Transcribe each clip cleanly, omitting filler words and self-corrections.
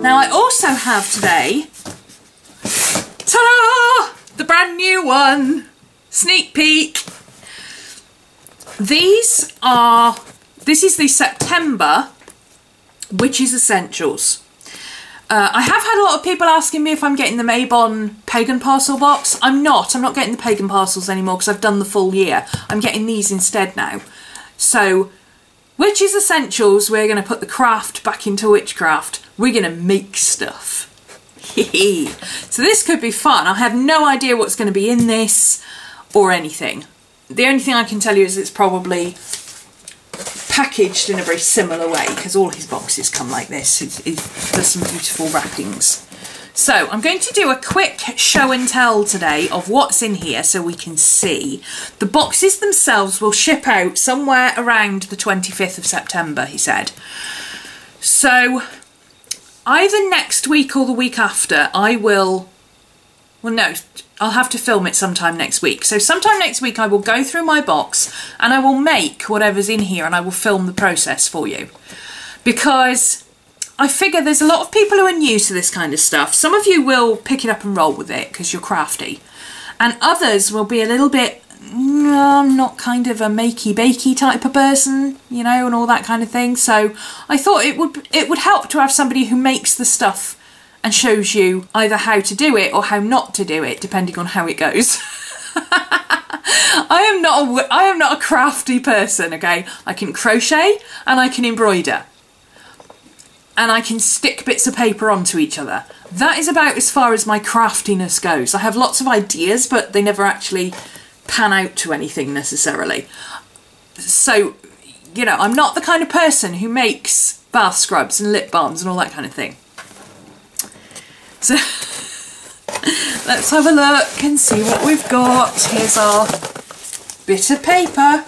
Now I also have today, ta-da! The brand new one. Sneak peek. This is the September Witches Essentials. I have had a lot of people asking me if I'm getting the Mabon Pagan Parcel box. I'm not getting the Pagan Parcels anymore because I've done the full year. I'm getting these instead now. So, Witches Essentials, we're going to put the craft back into witchcraft. We're going to make stuff. So this could be fun. I have no idea what's going to be in this or anything. The only thing I can tell you is it's probably packaged in a very similar way because all his boxes come like this. There's some beautiful wrappings. So I'm going to do a quick show and tell today of what's in here so we can see. The boxes themselves will ship out somewhere around the 25th of September, he said. So either next week or the week after I will, well no, I'll have to film it sometime next week. So sometime next week I will go through my box and I will make whatever's in here and I will film the process for you. Because I figure there's a lot of people who are new to this kind of stuff. Some of you will pick it up and roll with it because you're crafty. And others will be a little bit, I'm not kind of a makey-bakey type of person, you know, and all that kind of thing. So I thought it would help to have somebody who makes the stuff and shows you either how to do it or how not to do it, depending on how it goes. I am not a crafty person, okay? I can crochet and I can embroider. And I can stick bits of paper onto each other. That is about as far as my craftiness goes. I have lots of ideas, but they never actually pan out to anything necessarily. So, you know, I'm not the kind of person who makes bath scrubs and lip balms and all that kind of thing. So let's have a look and see what we've got. Here's our bit of paper.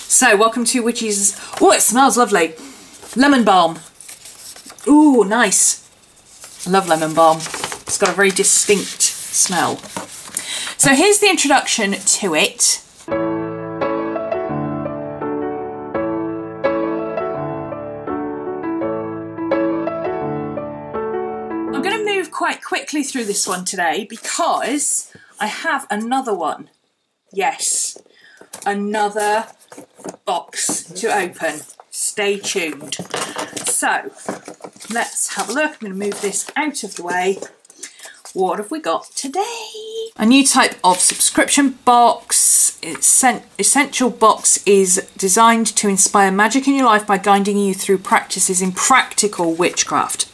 So welcome to Witches. Oh, it smells lovely. Lemon balm. Ooh, nice. I love lemon balm. It's got a very distinct smell. So here's the introduction to it. I'm going to move quite quickly through this one today because I have another one. Yes, another box to open. Stay tuned. So let's have a look. I'm going to move this out of the way. What have we got today? A new type of subscription box. Essential box is designed to inspire magic in your life by guiding you through practices in practical witchcraft.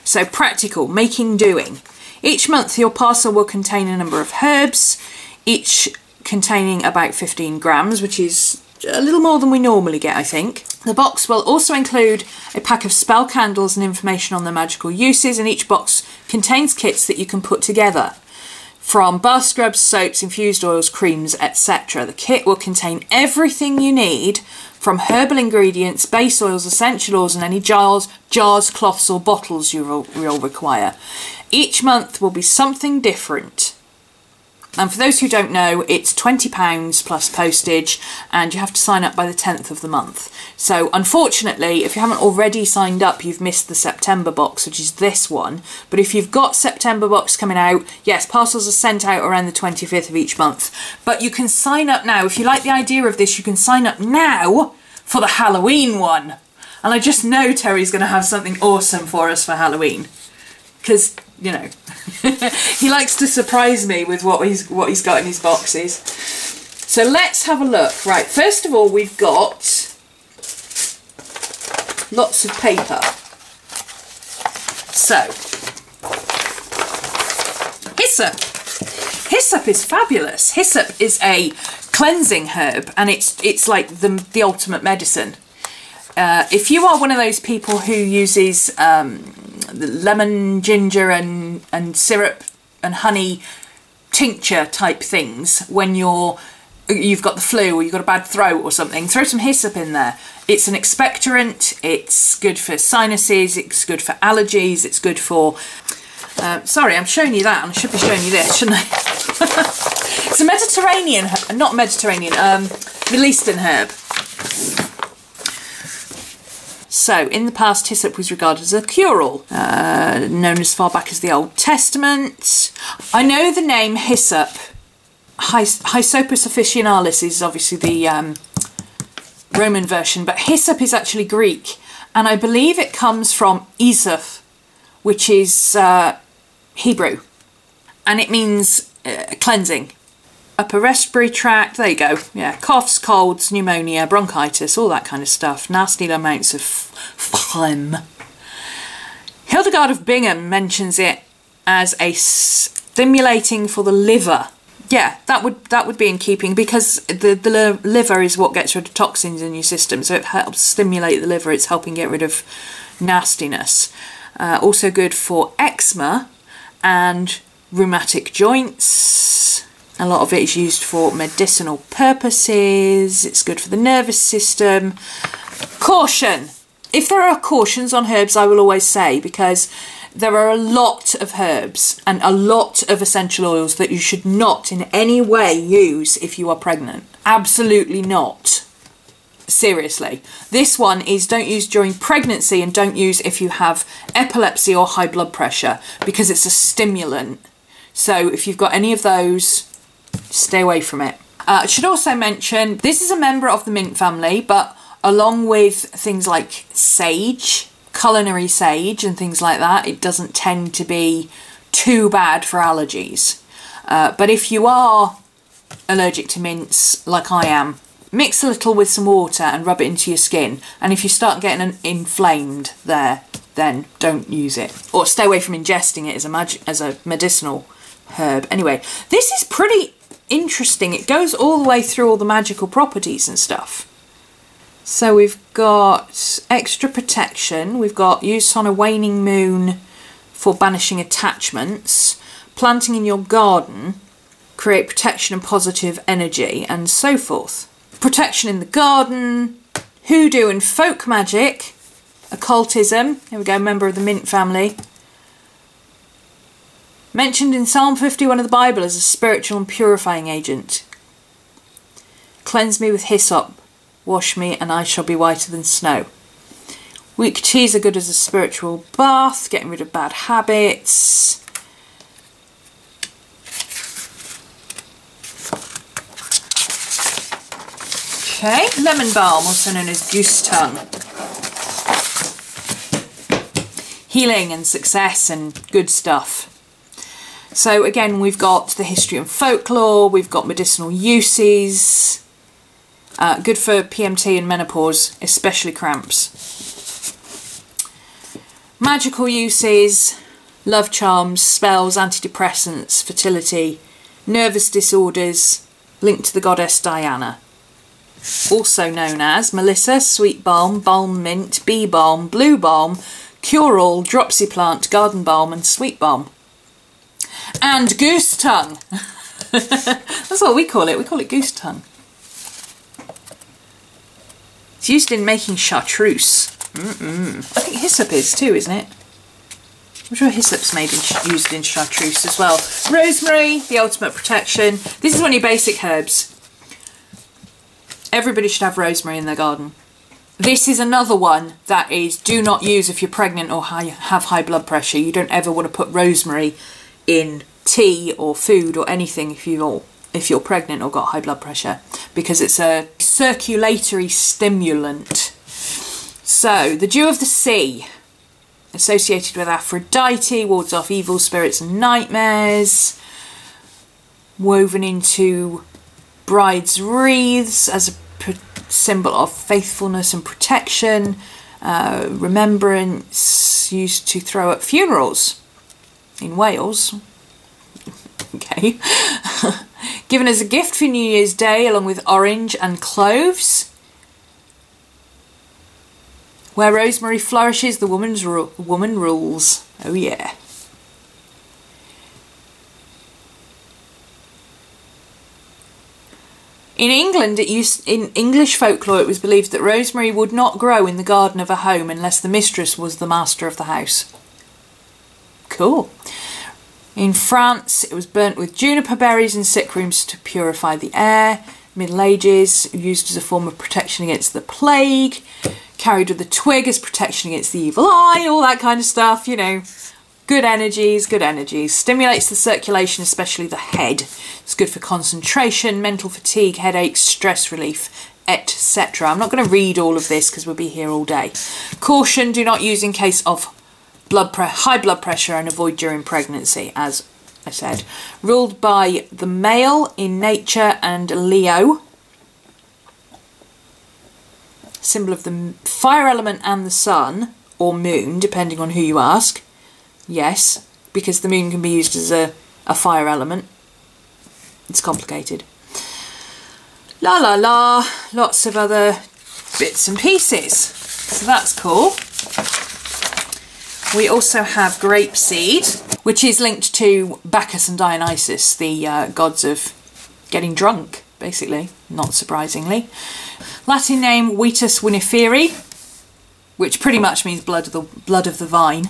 So practical, making, doing. Each month your parcel will contain a number of herbs, each containing about 15 grams, which is a little more than we normally get, I think. The box will also include a pack of spell candles and information on their magical uses, and each box contains kits that you can put together. From bath scrubs, soaps, infused oils, creams, etc. The kit will contain everything you need, from herbal ingredients, base oils, essential oils, and any jars, cloths or bottles you'll require. Each month will be something different. And for those who don't know, it's £20 plus postage, and you have to sign up by the 10th of the month. So unfortunately, if you haven't already signed up, you've missed the September box, which is this one. But if you've got September box coming out, yes, parcels are sent out around the 25th of each month. But you can sign up now. If you like the idea of this, you can sign up now for the Halloween one. And I just know Terry's going to have something awesome for us for Halloween. Because, you know, he likes to surprise me with what he's got in his boxes. So let's have a look. Right, first of all, we've got lots of paper. So, hyssop. Hyssop is fabulous. Hyssop is a cleansing herb, and it's like the ultimate medicine. If you are one of those people who uses lemon, ginger and syrup and honey tincture type things when you've got the flu or you've got a bad throat or something, throw some hyssop in there. It's an expectorant, it's good for sinuses, it's good for allergies, it's good for... sorry, I'm showing you that and I should be showing you this, shouldn't I? It's a Mediterranean, not Mediterranean, Middle Eastern herb. So, in the past, hyssop was regarded as a cure-all, known as far back as the Old Testament. I know the name hyssop, Hyssopus officinalis is obviously the Roman version, but hyssop is actually Greek, and I believe it comes from isoph, which is Hebrew, and it means cleansing. Upper respiratory tract, there you go, yeah, coughs, colds, pneumonia, bronchitis, all that kind of stuff, nasty amounts of phlegm. Hildegard of Bingen mentions it as a stimulating for the liver. Yeah, that would be in keeping, because the liver is what gets rid of toxins in your system, so it helps stimulate the liver. It's helping get rid of nastiness. Also good for eczema and rheumatic joints. A lot of it is used for medicinal purposes. It's good for the nervous system. Caution! If there are cautions on herbs, I will always say, because there are a lot of herbs and a lot of essential oils that you should not in any way use if you are pregnant. Absolutely not. Seriously. This one is don't use during pregnancy, and don't use if you have epilepsy or high blood pressure, because it's a stimulant. So if you've got any of those, stay away from it. I should also mention, this is a member of the mint family, but along with things like sage, culinary sage and things like that, it doesn't tend to be too bad for allergies. But if you are allergic to mints, like I am, mix a little with some water and rub it into your skin. And if you start getting inflamed there, then don't use it. Or stay away from ingesting it as a medicinal herb. Anyway, this is pretty interesting. It goes all the way through all the magical properties and stuff. So we've got extra protection, we've got use on a waning moon for banishing attachments, planting in your garden, create protection and positive energy, and so forth. Protection in the garden, hoodoo and folk magic, occultism, here we go, member of the mint family. Mentioned in Psalm 51 of the Bible as a spiritual and purifying agent. Cleanse me with hyssop. Wash me and I shall be whiter than snow. Weak teas are good as a spiritual bath, getting rid of bad habits. Okay, lemon balm, also known as goose tongue. Healing and success and good stuff. So again, we've got the history and folklore, we've got medicinal uses. Good for PMT and menopause, especially cramps. Magical uses, love charms, spells, antidepressants, fertility, nervous disorders, linked to the goddess Diana. Also known as Melissa, sweet balm, balm mint, bee balm, blue balm, cure-all, dropsy plant, garden balm and sweet balm. And goose tongue. That's what we call it goose tongue. It's used in making chartreuse. I think hyssop is too, isn't it? I'm sure hyssop's used in chartreuse as well. Rosemary, the ultimate protection. This is one of your basic herbs. Everybody should have rosemary in their garden. This is another one that is do not use if you're pregnant or have high blood pressure. You don't ever want to put rosemary in tea or food or anything if you're pregnant or got high blood pressure, because it's a circulatory stimulant. So, the dew of the sea, associated with Aphrodite, wards off evil spirits and nightmares, woven into brides' wreaths as a symbol of faithfulness and protection, remembrance, used to throw at funerals in Wales. Okay. Given as a gift for New Year's Day along with orange and cloves. Where rosemary flourishes, the woman rules. Oh yeah. In England, in English folklore, it was believed that rosemary would not grow in the garden of a home unless the mistress was the master of the house. Cool. In France, it was burnt with juniper berries in sick rooms to purify the air. Middle Ages, used as a form of protection against the plague. carried with a twig as protection against the evil eye, all that kind of stuff, you know. Good energies, good energies. Stimulates the circulation, especially the head. It's good for concentration, mental fatigue, headaches, stress relief, etc. I'm not going to read all of this because we'll be here all day. Caution, do not use in case of high blood pressure and avoid during pregnancy, as I said. Ruled by the male in nature and Leo. Symbol of the fire element and the sun, or moon, depending on who you ask. Yes, because the moon can be used as a fire element. It's complicated. La la la, lots of other bits and pieces. So that's cool. We also have grapeseed, which is linked to Bacchus and Dionysus, the gods of getting drunk, basically, not surprisingly. Latin name Vitis viniferi, which pretty much means blood of the vine,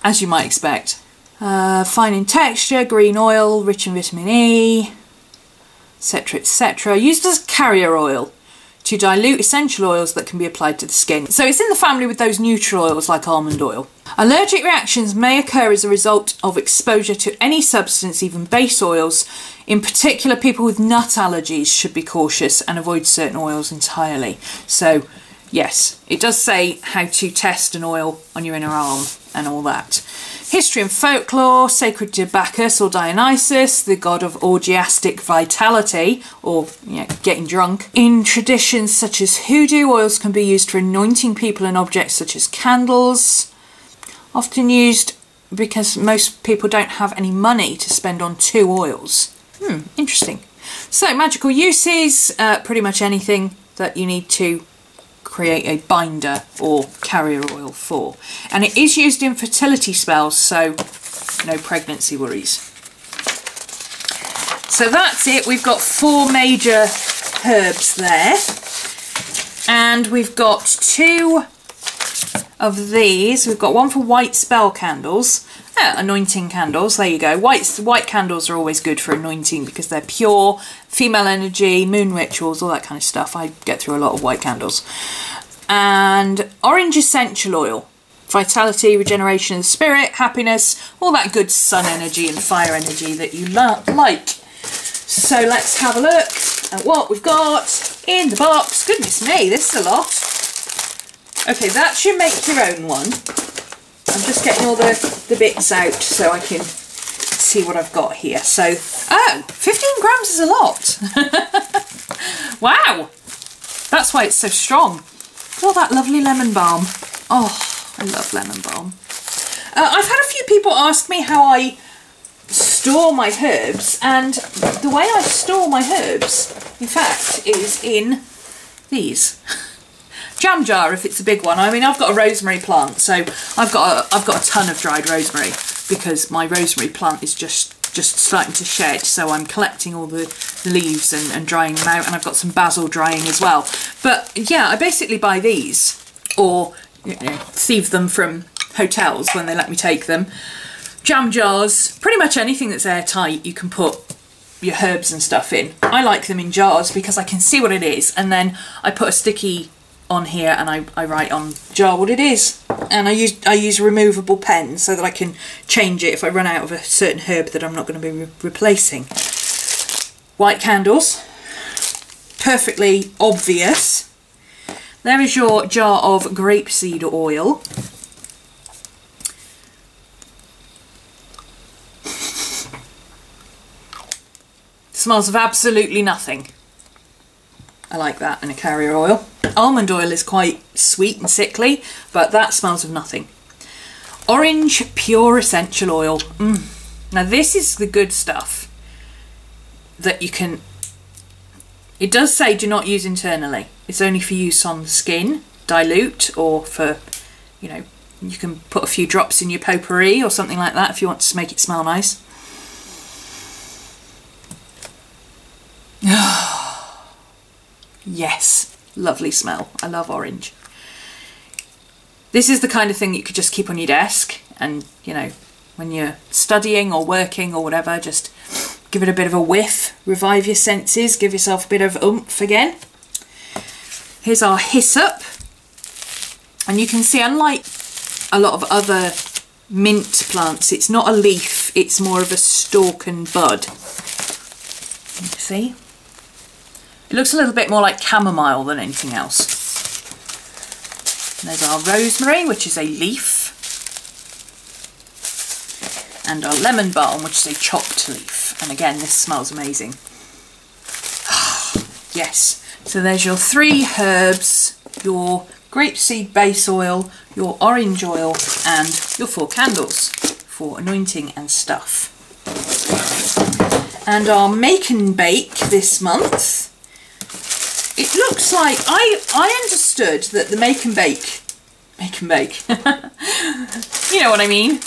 as you might expect. Fine in texture, green oil, rich in vitamin E, etc, etc. Used as carrier oil to dilute essential oils that can be applied to the skin. So it's in the family with those neutral oils like almond oil. Allergic reactions may occur as a result of exposure to any substance, even base oils. In particular, people with nut allergies should be cautious and avoid certain oils entirely. So yes, it does say how to test an oil on your inner arm and all that. History and folklore, sacred to Bacchus or Dionysus, the god of orgiastic vitality, or getting drunk. In traditions such as hoodoo, oils can be used for anointing people and objects such as candles. Often used because most people don't have any money to spend on 2 oils. Interesting. So magical uses, pretty much anything that you need to create a binder or carrier oil for. And it is used in fertility spells, so no pregnancy worries. So that's it. We've got 4 major herbs there. And we've got 2 of these. We've got one for white spell candles. Anointing candles, there you go. White candles are always good for anointing because they're pure, female energy, moon rituals, all that kind of stuff. I get through a lot of white candles. And orange essential oil. Vitality, regeneration of the spirit, happiness, all that good sun energy and fire energy that you like. So let's have a look at what we've got in the box. Goodness me, this is a lot. Okay, that should make your own one. I'm just getting all the bits out so I can see what I've got here. So, 15 grams is a lot. Wow, that's why it's so strong. Oh, that lovely lemon balm. Oh, I love lemon balm. I've had a few people ask me how I store my herbs, and the way I store my herbs, in fact, is in these. Jam jar if it's a big one. I mean, I've got a rosemary plant, so I've got a ton of dried rosemary because my rosemary plant is just starting to shed, so I'm collecting all the leaves and drying them out, and I've got some basil drying as well. But yeah, I basically buy these or thieve them from hotels when they let me take them. Jam jars, pretty much anything that's airtight you can put your herbs and stuff in. I like them in jars because I can see what it is, and then I put a sticky on here and I write on jar what it is, and I use a removable pen so that I can change it if I run out of a certain herb that I'm not going to be replacing. White candles, perfectly obvious. There is your jar of grapeseed oil. Smells of absolutely nothing. I like that in a carrier oil. Almond oil is quite sweet and sickly, but that smells of nothing. Orange pure essential oil. Now this is the good stuff that you can... It does say do not use internally. It's only for use on the skin, dilute, or for, you can put a few drops in your potpourri or something like that if you want to make it smell nice. Yes, lovely smell. I love orange. This is the kind of thing you could just keep on your desk, and when you're studying or working or whatever, just give it a bit of a whiff, revive your senses, give yourself a bit of oomph again. Here's our hyssop. And you can see, unlike a lot of other mint plants, it's not a leaf, it's more of a stalk and bud. You see? It looks a little bit more like chamomile than anything else. And there's our rosemary, which is a leaf. And our lemon balm, which is a chopped leaf. And again, this smells amazing. Yes. So there's your 3 herbs, your grapeseed base oil, your orange oil, and your 4 candles for anointing and stuff. And our make and bake this month, it looks like, I understood that the make and bake, you know what I mean,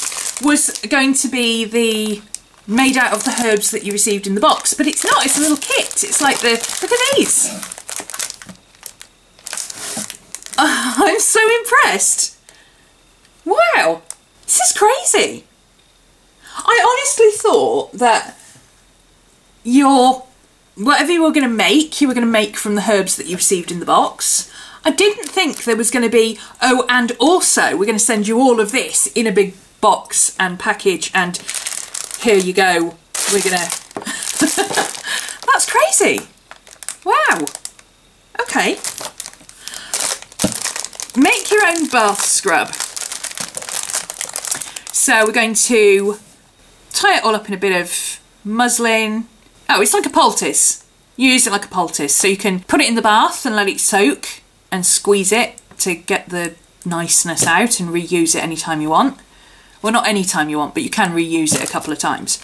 was going to be the made out of the herbs that you received in the box, but it's not, it's a little kit. It's like the, look at these. I'm so impressed. Wow, this is crazy. I honestly thought that whatever you were going to make, you were going to make from the herbs that you received in the box. I didn't think there was going to be, oh, and also we're going to send you all of this in a big box and package, and here you go, we're going to... That's crazy. Wow. Okay. Make your own bath scrub. So we're going to tie it all up in a bit of muslin. Oh, it's like a poultice. You use it like a poultice. So you can put it in the bath and let it soak and squeeze it to get the niceness out and reuse it anytime you want. Well, not anytime you want, but you can reuse it a couple of times.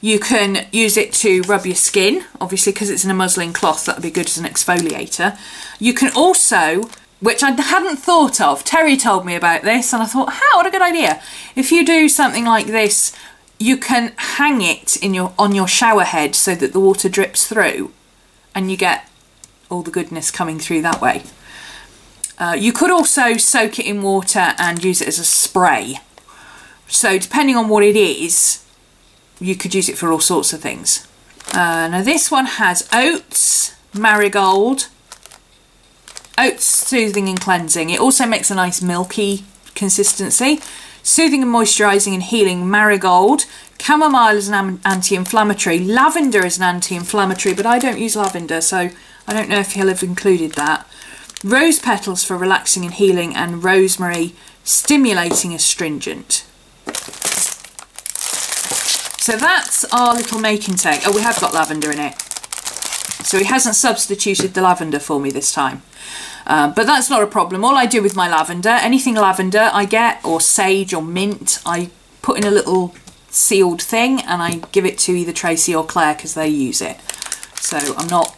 You can use it to rub your skin, obviously, because it's in a muslin cloth, that would be good as an exfoliator. You can also, which I hadn't thought of, Terry told me about this, and I thought, what a good idea. If you do something like this, you can hang it on your shower head so that the water drips through, and you get all the goodness coming through that way. You could also soak it in water and use it as a spray. So depending on what it is, you could use it for all sorts of things. Now this one has oats, marigold, oats soothing and cleansing. It also makes a nice milky consistency. Soothing and moisturising and healing, marigold. Chamomile is an anti-inflammatory. Lavender is an anti-inflammatory, but I don't use lavender, so I don't know if he'll have included that. Rose petals for relaxing and healing, and rosemary stimulating astringent. So that's our little make and take. Oh, we have got lavender in it. So he hasn't substituted the lavender for me this time. But that's not a problem. All I do with my lavender, anything lavender I get, or sage or mint, I put in a little sealed thing and I give it to either Tracy or Claire because they use it. So I'm not,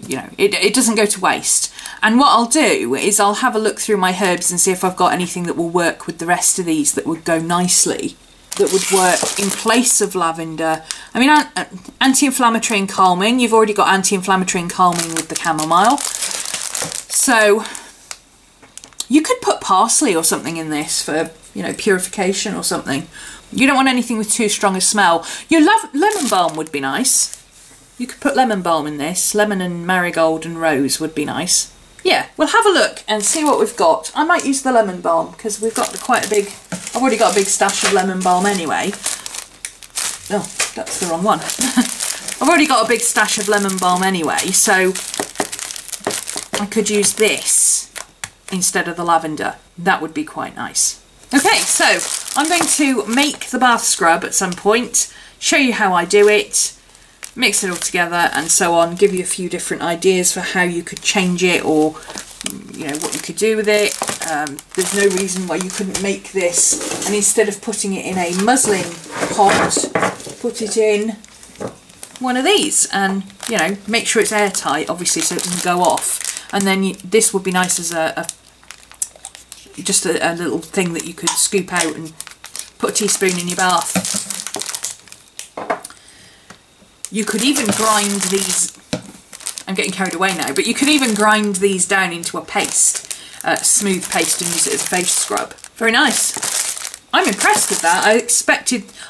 you know, it doesn't go to waste. And what I'll do is I'll have a look through my herbs and see if I've got anything that will work with the rest of these that would go nicely, that would work in place of lavender. I mean, anti-inflammatory and calming. You've already got anti-inflammatory and calming with the chamomile. So you could put parsley or something in this for, you know, purification or something. You don't want anything with too strong a smell. Your lemon balm would be nice. You could put lemon balm in this. Lemon and marigold and rose would be nice. Yeah, we'll have a look and see what we've got. I might use the lemon balm because we've got quite a big... I've already got a big stash of lemon balm anyway. Oh, that's the wrong one. I've already got a big stash of lemon balm anyway, so I could use this instead of the lavender. That would be quite nice. Okay, so I'm going to make the bath scrub at some point, show you how I do it, mix it all together and so on, give you a few different ideas for how you could change it or, you know, what you could do with it. There's no reason why you couldn't make this and instead of putting it in a muslin pot, put it in one of these and, you know, make sure it's airtight, obviously, so it doesn't go off. And then this would be nice as just a little thing that you could scoop out and put a teaspoon in your bath. You could even grind these, I'm getting carried away now, but you could even grind these down into a paste, smooth paste, and use it as a face scrub. Very nice. I'm impressed with that.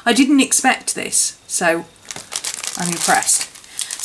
I didn't expect this, so I'm impressed.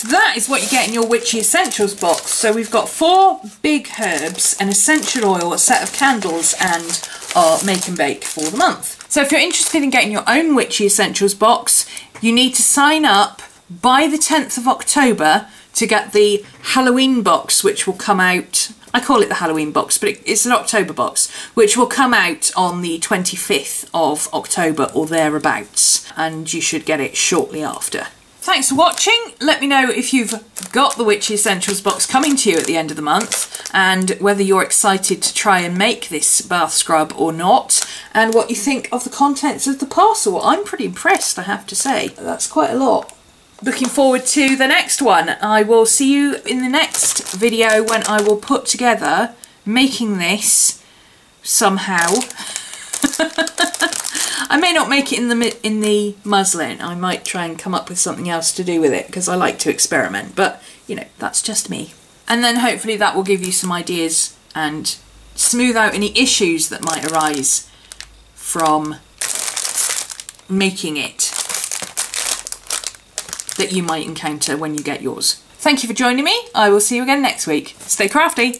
So that is what you get in your Witchy Essentials box. So we've got 4 big herbs, an essential oil, a set of candles, and our make and bake for the month. So if you're interested in getting your own Witchy Essentials box, you need to sign up by the 10th of October to get the Halloween box, which will come out, I call it the Halloween box, but it's an October box, which will come out on the 25th of October or thereabouts, and you should get it shortly after. Thanks for watching. Let me know if you've got the Witchy Essentials box coming to you at the end of the month, and whether you're excited to try and make this bath scrub or not, and what you think of the contents of the parcel. I'm pretty impressed, I have to say. That's quite a lot. Looking forward to the next one. I will see you in the next video when I will put together making this somehow. I may not make it in the muslin. I might try and come up with something else to do with it because I like to experiment, but you know, that's just me. And then hopefully that will give you some ideas and smooth out any issues that might arise from making it that you might encounter when you get yours. Thank you for joining me. I will see you again next week. Stay crafty.